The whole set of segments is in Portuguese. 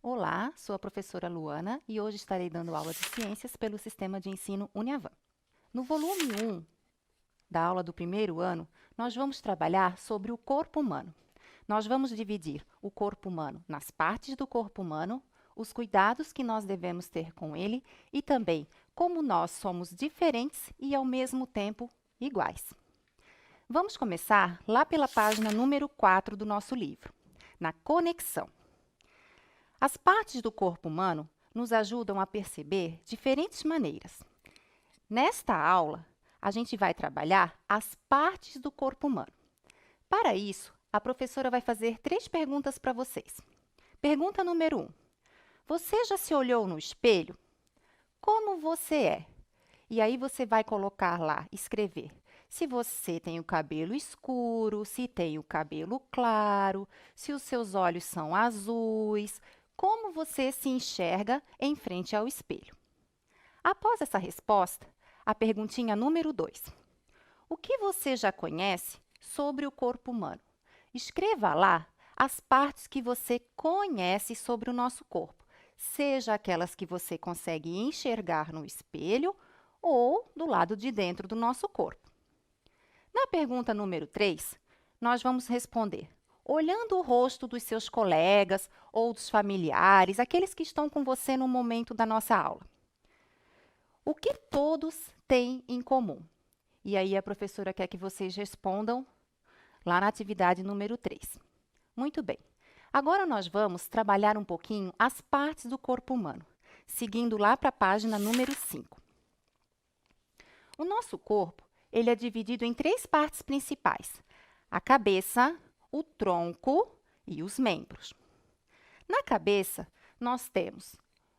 Olá, sou a professora Luana e hoje estarei dando aula de ciências pelo sistema de ensino Uniavan. No volume 1 da aula do primeiro ano, nós vamos trabalhar sobre o corpo humano. Nós vamos dividir o corpo humano nas partes do corpo humano, os cuidados que nós devemos ter com ele e também como nós somos diferentes e, ao mesmo tempo, iguais. Vamos começar lá pela página número 4 do nosso livro, na conexão. As partes do corpo humano nos ajudam a perceber diferentes maneiras. Nesta aula, a gente vai trabalhar as partes do corpo humano. Para isso, a professora vai fazer 3 perguntas para vocês. Pergunta número 1. Você já se olhou no espelho? Como você é? E aí você vai colocar lá, escrever, se você tem o cabelo escuro, se tem o cabelo claro, se os seus olhos são azuis, como você se enxerga em frente ao espelho. Após essa resposta, a perguntinha número 2. O que você já conhece sobre o corpo humano? Escreva lá as partes que você conhece sobre o nosso corpo, seja aquelas que você consegue enxergar no espelho ou do lado de dentro do nosso corpo. Na pergunta número 3, nós vamos responder olhando o rosto dos seus colegas ou dos familiares, aqueles que estão com você no momento da nossa aula. O que todos têm em comum? E aí a professora quer que vocês respondam lá na atividade número 3. Muito bem. Agora nós vamos trabalhar um pouquinho as partes do corpo humano, seguindo lá para a página número 5. O nosso corpo, ele é dividido em 3 partes principais: a cabeça, o tronco e os membros. Na cabeça, nós temos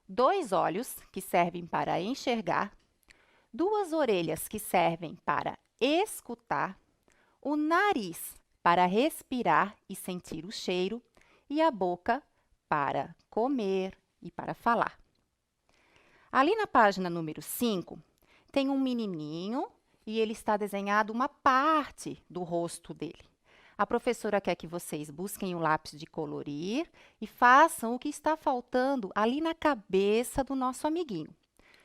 2 olhos, que servem para enxergar, 2 orelhas, que servem para escutar, o nariz, para respirar e sentir o cheiro, e a boca, para comer e para falar. Ali na página número 5, tem um menininho e ele está desenhado uma parte do rosto dele. A professora quer que vocês busquem o lápis de colorir e façam o que está faltando ali na cabeça do nosso amiguinho,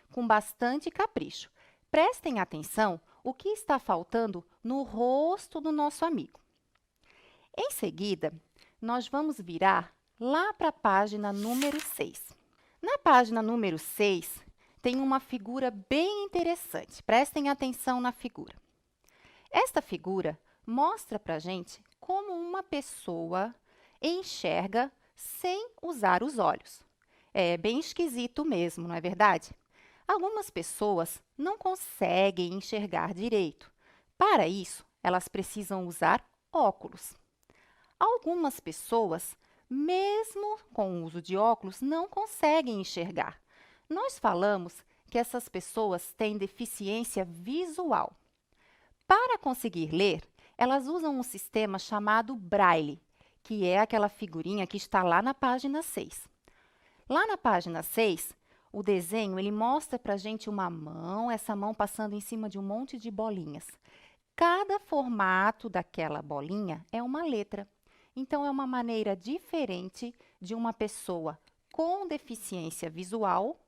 com bastante capricho. Prestem atenção o que está faltando no rosto do nosso amigo. Em seguida, nós vamos virar lá para a página número 6. Na página número 6, tem uma figura bem interessante. Prestem atenção na figura. Esta figura mostra para a gente como uma pessoa enxerga sem usar os olhos. É bem esquisito mesmo, não é verdade? Algumas pessoas não conseguem enxergar direito. Para isso, elas precisam usar óculos. Algumas pessoas, mesmo com o uso de óculos, não conseguem enxergar. Nós falamos que essas pessoas têm deficiência visual. Para conseguir ler, elas usam um sistema chamado Braille, que é aquela figurinha que está lá na página 6. Lá na página 6, o desenho ele mostra para a gente uma mão, essa mão passando em cima de um monte de bolinhas. Cada formato daquela bolinha é uma letra. Então, é uma maneira diferente de uma pessoa com deficiência visual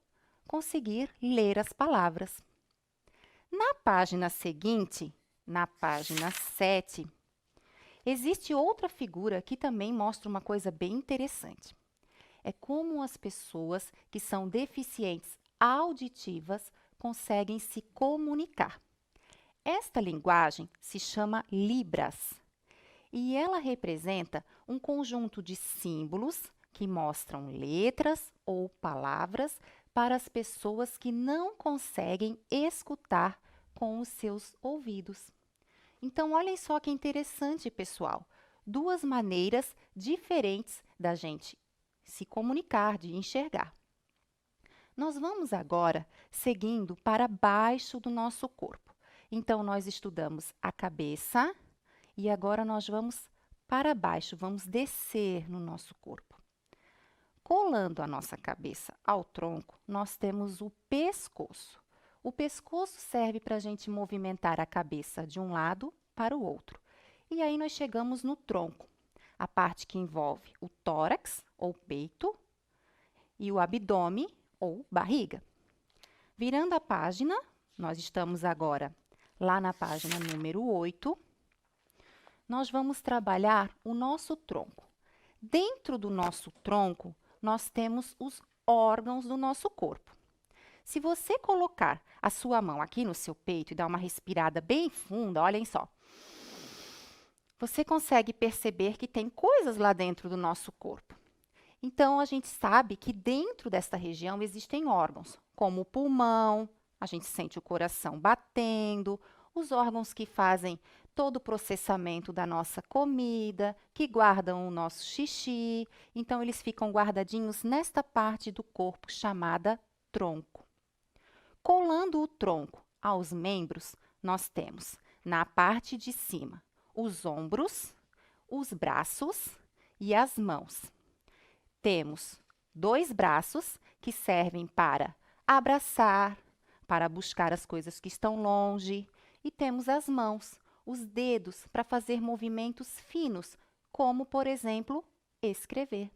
conseguir ler as palavras. Na página seguinte, na página 7, existe outra figura que também mostra uma coisa bem interessante. É como as pessoas que são deficientes auditivas conseguem se comunicar. Esta linguagem se chama Libras e ela representa um conjunto de símbolos que mostram letras ou palavras para as pessoas que não conseguem escutar com os seus ouvidos. Então, olhem só que interessante, pessoal. 2 maneiras diferentes da gente se comunicar, de enxergar. Nós vamos agora seguindo para baixo do nosso corpo. Então, nós estudamos a cabeça e agora nós vamos para baixo, vamos descer no nosso corpo. Colando a nossa cabeça ao tronco, nós temos o pescoço. O pescoço serve para a gente movimentar a cabeça de um lado para o outro. E aí nós chegamos no tronco, a parte que envolve o tórax ou peito e o abdômen ou barriga. Virando a página, nós estamos agora lá na página número 8. Nós vamos trabalhar o nosso tronco. Dentro do nosso tronco, nós temos os órgãos do nosso corpo. Se você colocar a sua mão aqui no seu peito e dar uma respirada bem funda, olhem só. Você consegue perceber que tem coisas lá dentro do nosso corpo. Então, a gente sabe que dentro desta região existem órgãos, como o pulmão, a gente sente o coração batendo, os órgãos que fazem todo o processamento da nossa comida, que guardam o nosso xixi. Então, eles ficam guardadinhos nesta parte do corpo chamada tronco. Colando o tronco aos membros, nós temos, na parte de cima, os ombros, os braços e as mãos. Temos 2 braços que servem para abraçar, para buscar as coisas que estão longe. E temos as mãos, os dedos, para fazer movimentos finos, como, por exemplo, escrever.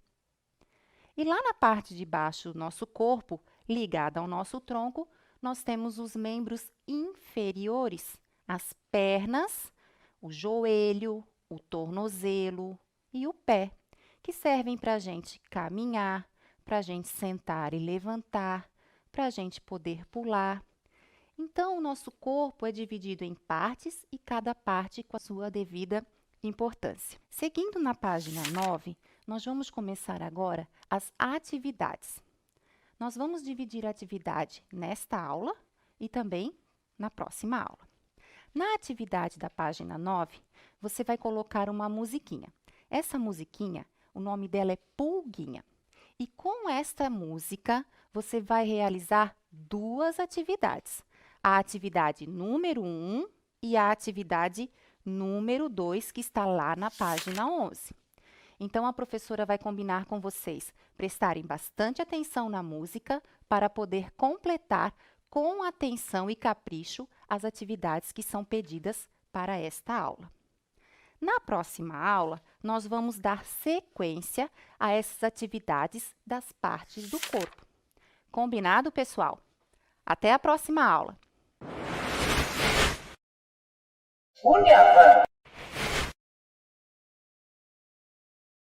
E lá na parte de baixo do nosso corpo, ligada ao nosso tronco, nós temos os membros inferiores, as pernas, o joelho, o tornozelo e o pé, que servem para a gente caminhar, para a gente sentar e levantar, para a gente poder pular. Então, o nosso corpo é dividido em partes e cada parte com a sua devida importância. Seguindo na página 9, nós vamos começar agora as atividades. Nós vamos dividir a atividade nesta aula e também na próxima aula. Na atividade da página 9, você vai colocar uma musiquinha. Essa musiquinha, o nome dela é Pulguinha. E com esta música, você vai realizar 2 atividades. A atividade número 1 e a atividade número 2, que está lá na página 11. Então, a professora vai combinar com vocês prestarem bastante atenção na música para poder completar com atenção e capricho as atividades que são pedidas para esta aula. Na próxima aula, nós vamos dar sequência a essas atividades das partes do corpo. Combinado, pessoal? Até a próxima aula!